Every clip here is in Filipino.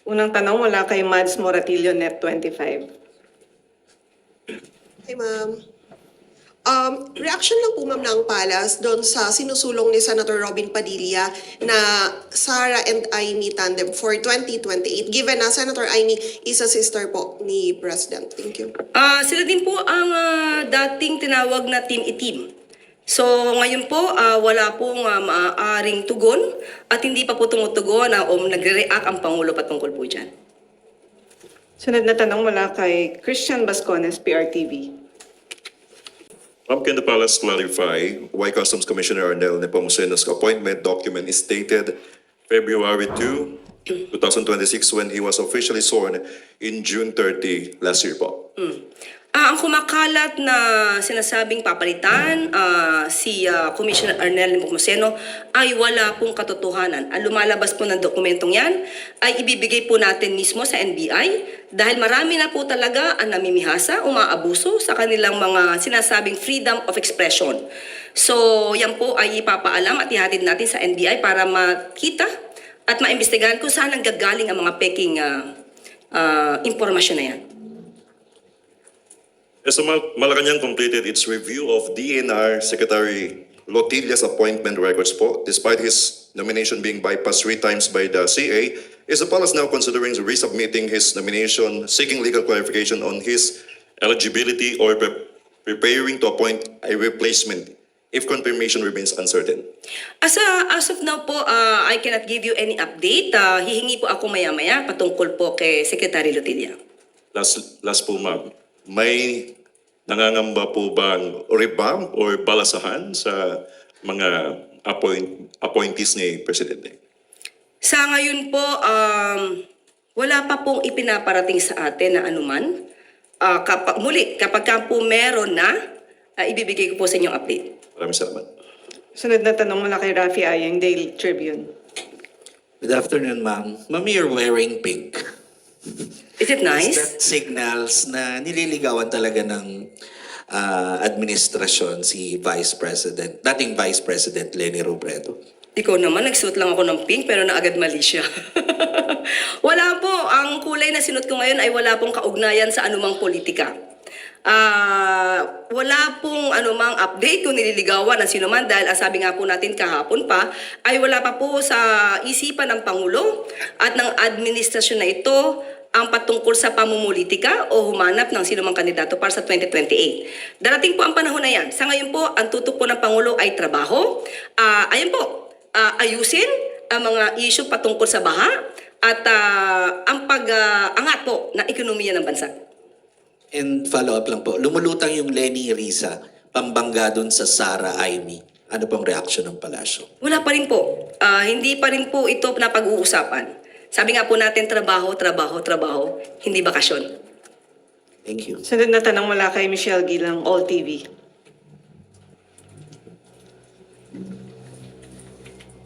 Unang tanong mula kay Mads Moratillo, Net 25. Hi, ma'am. Reaction lang po, ma'am, ng Palas doon sa sinusulong ni Senator Robin Padilla na Sara and Amy tandem for 2028, given na Senator Amy is a sister po ni President. Thank you. Sila din po ang dating tinawag na Team Itim. So ngayon po, wala pong maaaring tugon at hindi pa po tumutugon o nagre-react ang Pangulo patungkol po dyan. Sunod na tanong mula kay Christian Bascones, PRTV. Ma'am, can the palace clarify why Customs Commissioner Arnel Nepomucenu's appointment document is dated February 2, 2026 when he was officially sworn in June 30 last year po? Ang kumakalat na sinasabing papalitan si Commissioner Arnel Nepomuceno ay wala pong katotohanan. Ang lumalabas po ng dokumentong yan ay ibibigay po natin mismo sa NBI dahil marami na po talaga ang namimihasa, umaabuso sa kanilang mga sinasabing freedom of expression. So yan po ay ipapaalam at ihatid natin sa NBI para makita at maimbestigahan kung saan nanggagaling ang mga peking impormasyon na yan. As Malacanang completed its review of DNR Secretary Lotilla's appointment records po, despite his nomination being bypassed 3 times by the CA, is the palace now considering resubmitting his nomination, seeking legal clarification on his eligibility or preparing to appoint a replacement if confirmation remains uncertain? As of now po, I cannot give you any update. Hihingi po ako maya-maya patungkol po kay Secretary Lotilla. Last po, ma'am. May nangangamba po bang revamp or balasahan sa mga appointees ni Presidente? Sa ngayon po, wala pa pong ipinaparating sa atin na anuman. Kapag po meron na, ibibigay ko po sa inyong update. Maraming salamat. Sunod na tanong mula kay Rafi Ayeng, Daily Tribune. Good afternoon, ma'am. Ma'am, you're wearing pink. Is it Is nice? that signals na nililigawan talaga ng administrasyon si dating Vice President Leni Robredo? Ikaw naman, nagsuot lang ako ng pink pero naagad mali siya. Wala po. Ang kulay na sinuot ko ngayon ay wala pong kaugnayan sa anumang politika. Wala pong anumang update kung nililigawan ng sino man dahil sabi nga po natin kahapon pa ay wala pa po sa isipan ng Pangulo at ng administrasyon na ito ang patungkol sa pamumulitika o humanap ng sino mang kandidato para sa 2028. Darating po ang panahon na yan. Sa ngayon po, ang tutok po ng Pangulo ay trabaho. Ayan po, ayusin ang mga issue patungkol sa baha at ang pag-angat po ng ekonomiya ng bansa. And follow-up lang po, lumulutang yung Leni Risa, pambangga dun sa Sara Amy. Ano pong reaction ng palasyo? Wala pa rin po. Hindi pa rin po ito na pag-uusapan. Sabi nga po natin, trabaho, trabaho, trabaho, hindi bakasyon. Thank you. Sunod na tanong mula kay Michelle Gilang, All TV.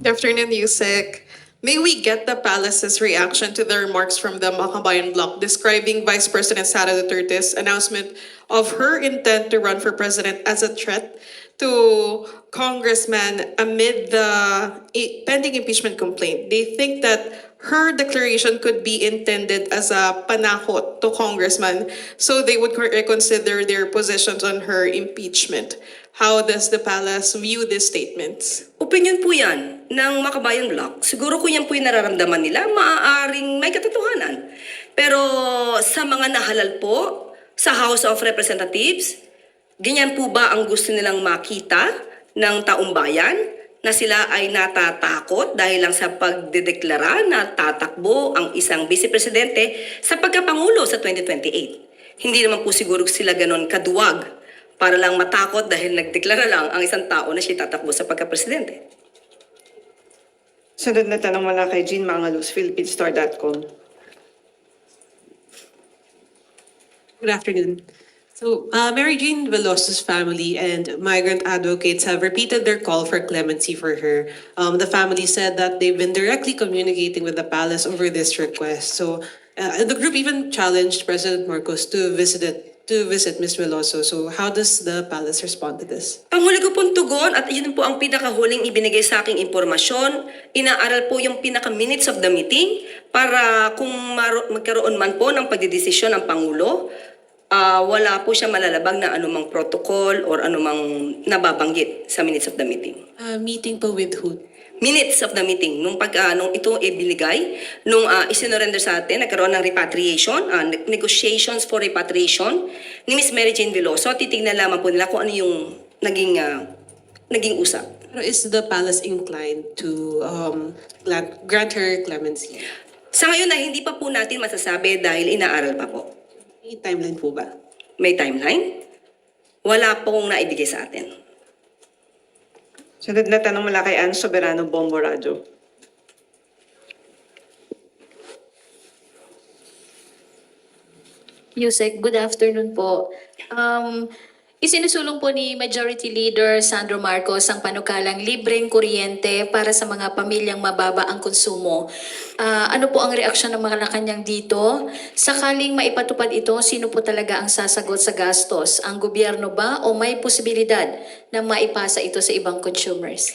Good afternoon, Yusek. May we get the palace's reaction to the remarks from the Makabayan Bloc describing Vice President Sara Duterte's announcement of her intent to run for president as a threat to congressmen amid the pending impeachment complaint? They think that her declaration could be intended as a panakot to congressmen so they would reconsider their positions on her impeachment. How does the palace view these statements? Opinion po yan ng Makabayan Bloc. Siguro kung yan po yung nararamdaman nila, maaaring may katotohanan. Pero sa mga nahalal po sa House of Representatives, ganyan po ba ang gusto nilang makita ng taong bayan na sila ay natatakot dahil lang sa pagdedeklara na tatakbo ang isang vice-presidente sa pagkapangulo sa 2028? Hindi naman po siguro sila ganon kaduwag para lang matakot dahil nagdeklara lang ang isang tao na siya tatakbo sa pagka-presidente. Sunod na tanong mula kay Jean Mangalus, Philippines.com. Good afternoon. So, Mary Jane Veloso's family and migrant advocates have repeated their call for clemency for her. The family said that they've been directly communicating with the palace over this request. So, the group even challenged President Marcos to visit Ms. Veloso. So, how does the palace respond to this? Ang huli ko pong tugon at yun po ang pinakahuling ibinigay sa aking impormasyon, inaaral po yung pinaka-minutes of the meeting para kung magkaroon man po ng pagdidesisyon ng Pangulo, wala po siya malalabag na anumang protocol or anumang nababanggit sa minutes of the meeting. Meeting po with who? Minutes of the meeting, nung ito ibinigay, nung isinorender sa atin, nagkaroon ng repatriation, negotiations for repatriation ni Miss Mary Jane Veloso, titignan lamang po nila kung ano yung naging usap. Pero is the palace inclined to grant her clemency? Sa ngayon na hindi pa po natin masasabi dahil inaaral pa po. May timeline po ba? May timeline? Wala pong naibigay sa atin. Sunod na tanong mula kay Ann Soberano Bombo Radyo. Yusek, good afternoon po. Isinusulong po ni Majority Leader Sandro Marcos ang panukalang libreng kuryente para sa mga pamilyang mababa ang konsumo. Ano po ang reaksyon ng mga Malacanang dito? Sakaling maipatupad ito, sino po talaga ang sasagot sa gastos? Ang gobyerno ba o may posibilidad na maipasa ito sa ibang consumers?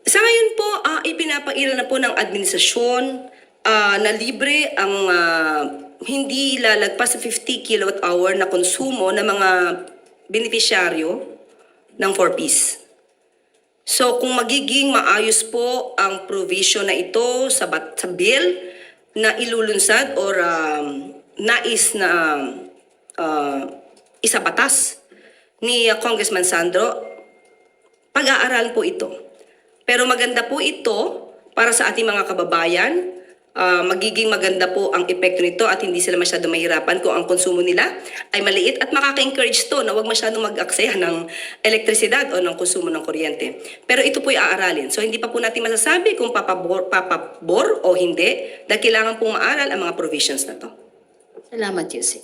Sa ngayon po, ipinapairal na po ng administrasyon na libre ang hindi lalagpas sa 50 kilowatt-hour na konsumo ng mga benepisyaryo ng 4Ps. So kung magiging maayos po ang provision na ito sa bill na ilulunsad or nais na isabatas ni Congressman Sandro, pag-aaralan po ito. Pero maganda po ito para sa ating mga kababayan. Magiging maganda po ang epekto nito at hindi sila masyado mahirapan kung ang konsumo nila ay maliit at makaka-encourage to na huwag masyadong mag-aksaya ng elektrisidad o ng konsumo ng kuryente. Pero ito po'y aaralin. So hindi pa po natin masasabi kung papabor o hindi dahil kailangan pong maaral ang mga provisions na to. Salamat, Yusek.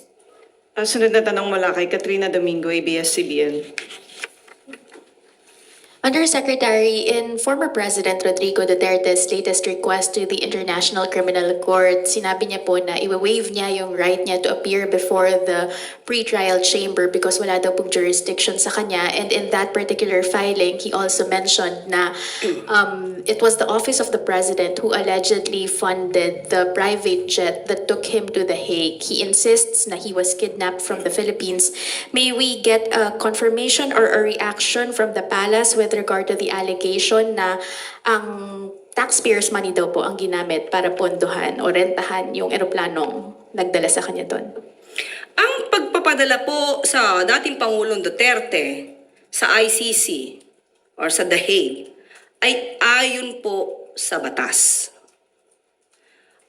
Sunod na tanong mula kay Katrina Domingo, ABS-CBN. Undersecretary, in former President Rodrigo Duterte's latest request to the International Criminal Court, sinabi niya po na iwa-waive niya yung right niya to appear before the pre-trial chamber because wala daw pong jurisdiction sa kanya. And in that particular filing, he also mentioned na it was the office of the President who allegedly funded the private jet that took him to The Hague. He insists na he was kidnapped from the Philippines. May we get a confirmation or a reaction from the palace with regard to the allegation na ang taxpayers' money daw po ang ginamit para pondohan o rentahan yung eroplanong nagdala sa kanya doon? Ang pagpapadala po sa dating Pangulong Duterte sa ICC or sa The Hague ay ayon po sa batas.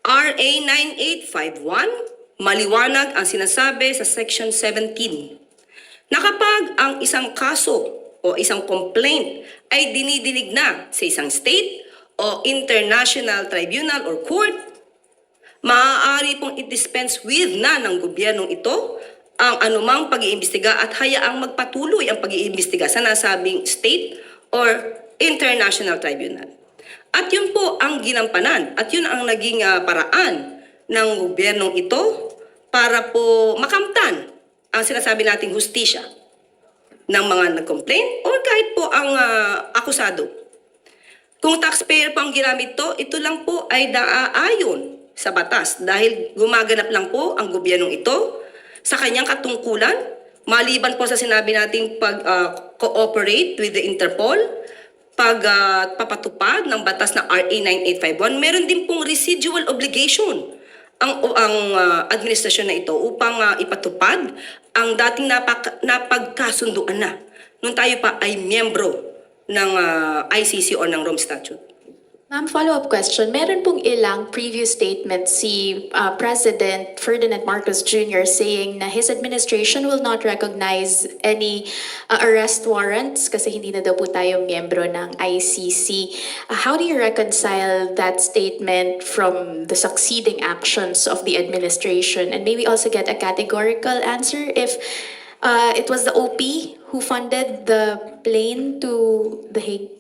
RA 9851, maliwanag ang sinasabi sa Section 17 na kapag ang isang kaso o isang complaint ay dinidinig na sa isang state o international tribunal or court, maaari pong i-dispense with na ng gobyernong ito ang anumang pag-iimbestiga at hayaang magpatuloy ang pag-iimbestiga sa nasabing state or international tribunal. At yun po ang ginampanan at yun ang naging paraan ng gobyernong ito para po makamtan ang sinasabi nating hustisya ng mga nag-complain or kahit po ang akusado. Kung taxpayer po ang ginamit ito lang po ay naaayon sa batas dahil gumaganap lang po ang gobyernong ito sa kanyang katungkulan maliban po sa sinabi nating pag-cooperate with the Interpol, pagpapatupad ng batas na RA 9851, meron din pong residual obligation ang administrasyon na ito upang ipatupad ang dating napagkasunduan na nung tayo pa ay miyembro ng ICC o ng Rome Statute. Ma'am, follow-up question. Meron pong ilang previous statements si President Ferdinand Marcos Jr. saying na his administration will not recognize any arrest warrants kasi hindi na daw po tayo miyembro ng ICC. How do you reconcile that statement from the succeeding actions of the administration? And maybe also get a categorical answer if it was the OP who funded the plane to The Hague?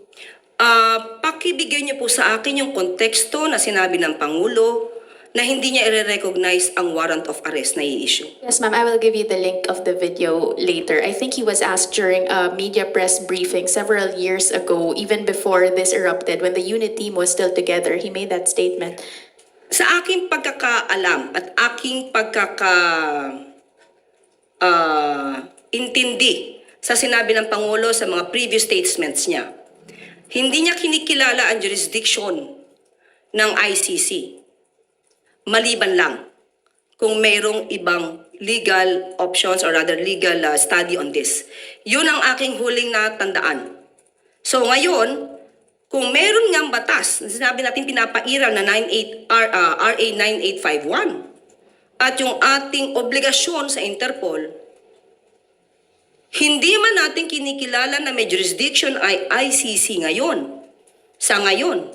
Pakibigay niyo po sa akin yung konteksto na sinabi ng Pangulo na hindi niya i-recognize ang warrant of arrest na i-issue. Yes, ma'am. I will give you the link of the video later. I think he was asked during a media press briefing several years ago, even before this erupted, when the unit team was still together. He made that statement. Sa aking pagkakaalam at aking intindi sa sinabi ng Pangulo sa mga previous statements niya, hindi niya kinikilala ang jurisdiction ng ICC. Maliban lang kung mayroong ibang legal options or rather legal study on this. Yun ang aking huling natandaan. So ngayon, kung meron ngang batas, sinabi natin pinapairal na RA 9851 at yung ating obligasyon sa Interpol, hindi man natin kinikilala na may jurisdiction ay ICC ngayon, sa ngayon.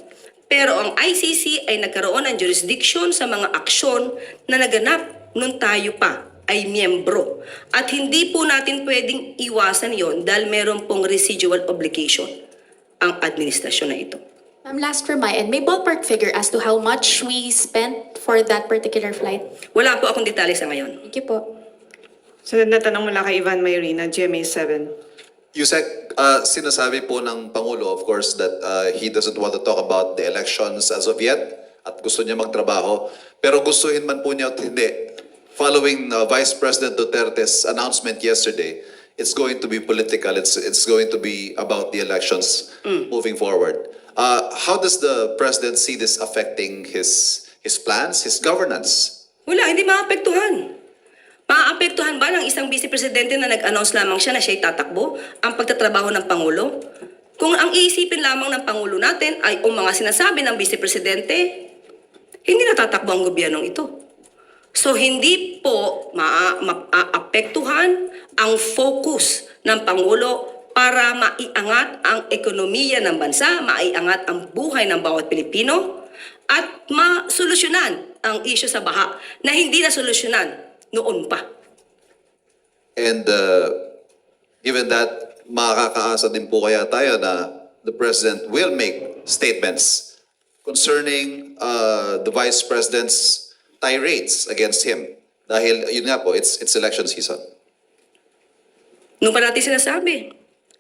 Pero ang ICC ay nagkaroon ng jurisdiction sa mga aksyon na naganap nung tayo pa ay miyembro. At hindi po natin pwedeng iwasan yon dahil meron pong residual obligation ang administrasyon na ito. Ma'am, last for my end, may ballpark figure as to how much we spent for that particular flight? Wala po akong detalye sa ngayon. Thank you po. Sunod na tanong mula kay Ivan Mayrina, GMA7. Yusek, sinasabi po ng Pangulo, of course, that he doesn't want to talk about the elections as of yet at gusto niya magtrabaho. Pero gustuhin man po niya at hindi, following Vice President Duterte's announcement yesterday, it's going to be political. It's going to be about the elections moving forward. How does the President see this affecting his plans, his governance? Wala, hindi maapektuhan. Maapektuhan ba ng isang vice presidente na nag-announce lamang siya na siya'y tatakbo ang pagtatrabaho ng Pangulo? Kung ang iisipin lamang ng Pangulo natin ay o mga sinasabi ng vice presidente, hindi natatakbo ang gobyernong ito. So hindi po maapektuhan ang focus ng Pangulo para maiangat ang ekonomiya ng bansa, maiangat ang buhay ng bawat Pilipino, at masolusyonan ang issue sa baha na hindi na solusyonan noon pa. And given that, makakaasa din po kaya tayo na the President will make statements concerning the Vice President's tirades against him. Dahil yun nga po, it's election season. Nung pa natin sinasabi,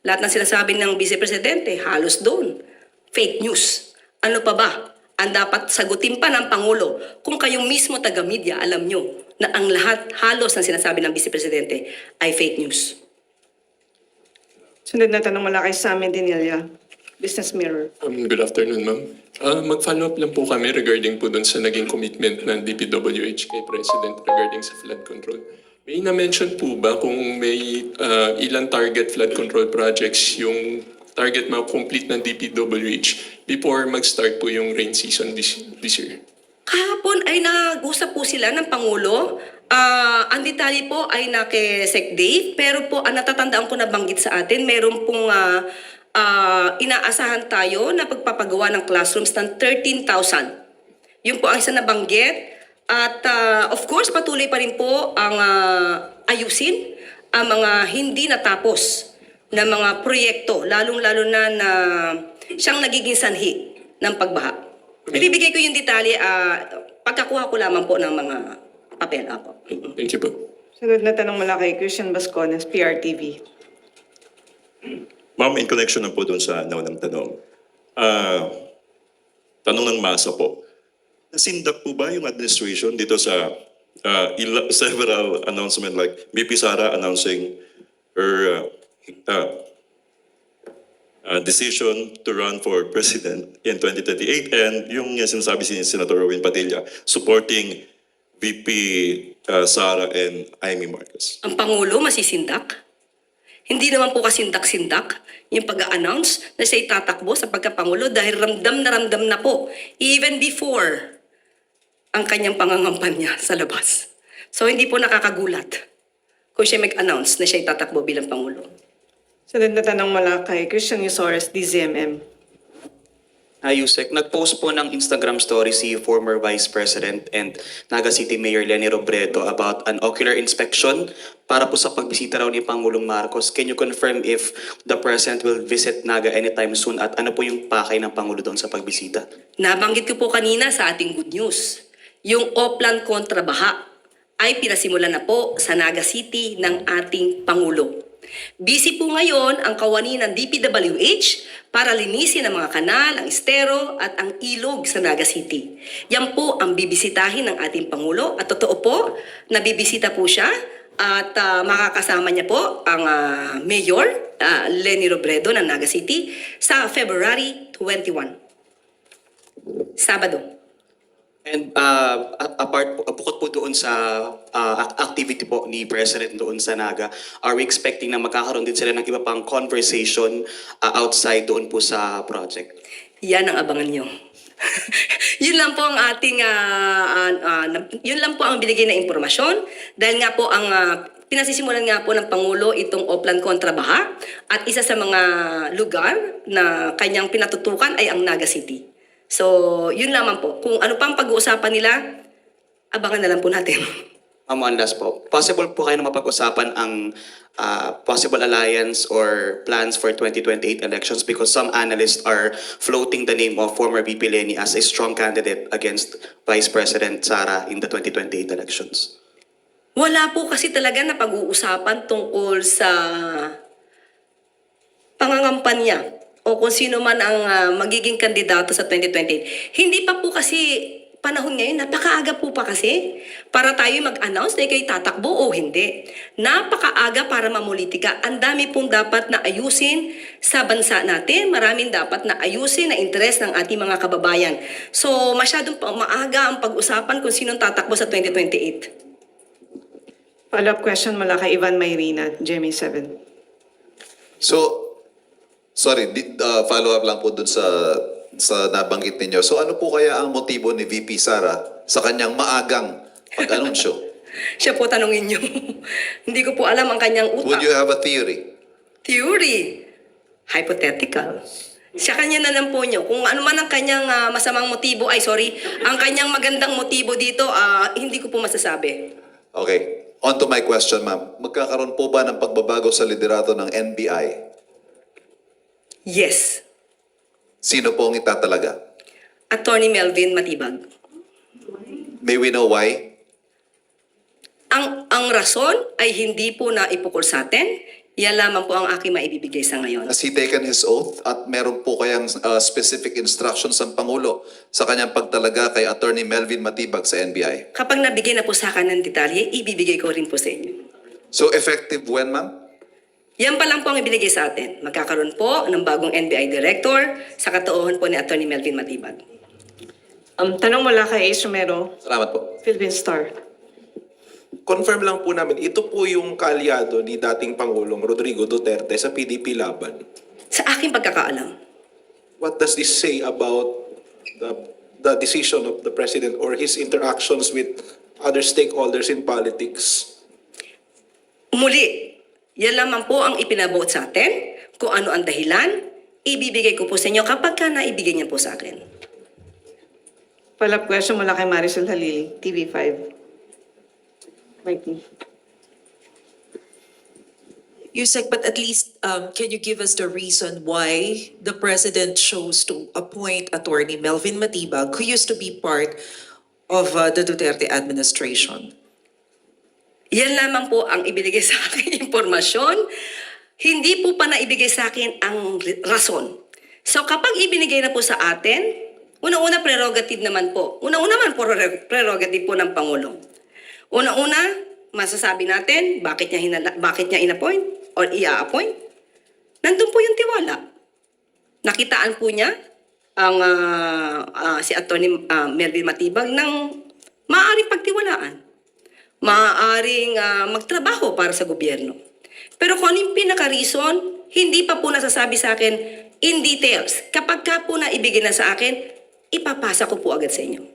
lahat ng sinasabi ng Vice Presidente, halos doon, fake news. Ano pa ba ang dapat sagutin pa ng Pangulo kung kayong mismo taga-media alam nyo na ang lahat halos ng sinasabi ng Vice Presidente ay fake news? Sunod na tanong mula kay Sammy Dinilla, Business Mirror. Good afternoon, ma'am. Mag-follow up lang po kami regarding po dun sa naging commitment ng DPWH kay President regarding sa flood control. May na-mention po ba kung may ilang target flood control projects yung target ma-complete ng DPWH before mag-start po yung rain season this year? Kahapon ay nag-usap po sila ng Pangulo. Ang detalye po ay na kay Sec Dave, pero po ang natatandaan ko na banggit sa atin, meron pong inaasahan tayo na pagpapagawa ng classrooms ng 13,000. Yun po ang isa na banggit. At of course, patuloy pa rin po ang ayusin ang mga hindi natapos na mga proyekto, lalong-lalo na siyang nagiging sanhi ng pagbaha. Ibibigay ko yung detalye, pagkakuha ko lamang po ng mga papel. Ako. Thank you po. Sunod na tanong mula kay Christian Bascones, PRTV. Ma'am, in connection na po doon sa naunang tanong. Tanong ng masa po. Nasindak po ba yung administration dito sa several announcement like BP Sara announcing her decision to run for president in 2038 and yung sinasabi si Senator Robin Padilla supporting VP Sara and Amy Marcos? Ang Pangulo masisindak? Hindi naman po kasindak-sindak yung pag-announce na siya'y tatakbo sa pagkapangulo dahil ramdam na po even before ang kanyang pangangampanya sa labas. So hindi po nakakagulat kung siya mag-announce na siya'y tatakbo bilang Pangulo. Sunod na tanong mula kay Christian Yusores, DZMM. Yusek, nag-post po ng Instagram story si former Vice President and Naga City Mayor Leni Robredo about an ocular inspection para po sa pagbisita raw ni Pangulong Marcos. Can you confirm if the President will visit Naga anytime soon at ano po yung pakay ng Pangulo doon sa pagbisita? Nabanggit ko po kanina sa ating good news. Yung Oplan kontra baha ay pinasimulan na po sa Naga City ng ating Pangulo. Busy po ngayon ang kawani ng DPWH para linisin ang mga kanal, ang estero at ang ilog sa Naga City. Yan po ang bibisitahin ng ating Pangulo at totoo po na bibisita po siya at makakasama niya po ang Mayor Leni Robredo ng Naga City sa February 21. Sabado. And bukod po doon sa activity po ni President doon sa Naga, are we expecting na magkakaroon din sila ng iba pang conversation outside doon po sa project? Yan ang abangan nyo. Yun lang po ang ating, yun lang po ang binigay na impormasyon. Dahil nga po ang pinasisimulan nga po ng Pangulo itong Oplan kontra Baha at isa sa mga lugar na kanyang pinatutukan ay ang Naga City. So, yun lamang po. Kung ano pang pag-uusapan nila, abangan na lang po natin. Ma'am, one last po. Possible po kayo na mapag-usapan ang possible alliance or plans for 2028 elections because some analysts are floating the name of former VP Leni as a strong candidate against Vice President Sara in the 2028 elections. Wala po kasi talaga na pag-uusapan tungkol sa pangangampanya o kung sino man ang magiging kandidato sa 2028. Hindi pa po kasi panahon ngayon, napakaaga po pa kasi para tayo mag-announce na ikay tatakbo o hindi. Napakaaga para mamulitika. Ang dami pong dapat na ayusin sa bansa natin. Maraming dapat na ayusin na interes ng ating mga kababayan. So masyadong maaga ang pag-usapan kung sinong tatakbo sa 2028. Follow-up question mula kay Ivan Mayrina, Jimmy 7. So, sorry, follow up lang po dun sa nabanggit ninyo. So ano po kaya ang motibo ni VP Sara sa kanyang maagang pag-anunsyo? Siya po tanungin niyo. Hindi ko po alam ang kanyang utak. Would you have a theory? Theory. Hypothetical. Siya kanya na lang po niyo. Kung ano man ang kanyang masamang motibo, ang kanyang magandang motibo dito, hindi ko po masasabi. Okay. On to my question, ma'am. Magkakaroon po ba ng pagbabago sa liderato ng NBI? Yes. Sino po ang itatalaga? Attorney Melvin Matibag. May we know why? Ang rason ay hindi po na ipukol sa atin. Yan lamang po ang aking maibibigay sa ngayon. Has he taken his oath at meron po kayang specific instructions ng Pangulo sa kanyang pagtalaga kay Attorney Melvin Matibag sa NBI? Kapag nabigay na po sa akin ng detalye, ibibigay ko rin po sa inyo. So effective when, ma'am? Yan pa lang po ang ibinigay sa atin. Magkakaroon po ng bagong NBI Director sa katauhan po ni Attorney Melvin Matibag. Tanong mula kay Ace Romero, Salamat po. Philippine Star. Confirm lang po namin, ito po yung kalyado ni dating Pangulong Rodrigo Duterte sa PDP Laban. Sa aking pagkakaalam, What does this say about the decision of the President or his interactions with other stakeholders in politics? muli, yan lamang po ang ipinabuot sa atin. Kung ano ang dahilan, ibibigay ko po sa inyo kapag ka naibigay niya po sa akin. Follow-up question mula kay Maricel Halili, TV5. Mikey. Yusek, but at least can you give us the reason why the president chose to appoint Attorney Melvin Matibag, who used to be part of the Duterte administration? Yan lamang po ang ibinigay sa akin impormasyon. Hindi po pa naibigay sa akin ang rason. So kapag ibinigay na po sa atin, una-una prerogative naman po. Una-una man prerogative po ng Pangulo. Una-una, masasabi natin bakit niya in-appoint or i-appoint. Nandun po yung tiwala. Nakitaan po niya ang si Attorney Melvin Matibag ng maaaring pagtiwalaan. Maaaring magtrabaho para sa gobyerno. Pero kung ano yung pinaka-reason, hindi pa po nasasabi sa akin in details. Kapag ka po naibigay na sa akin, ipapasa ko po agad sa inyo.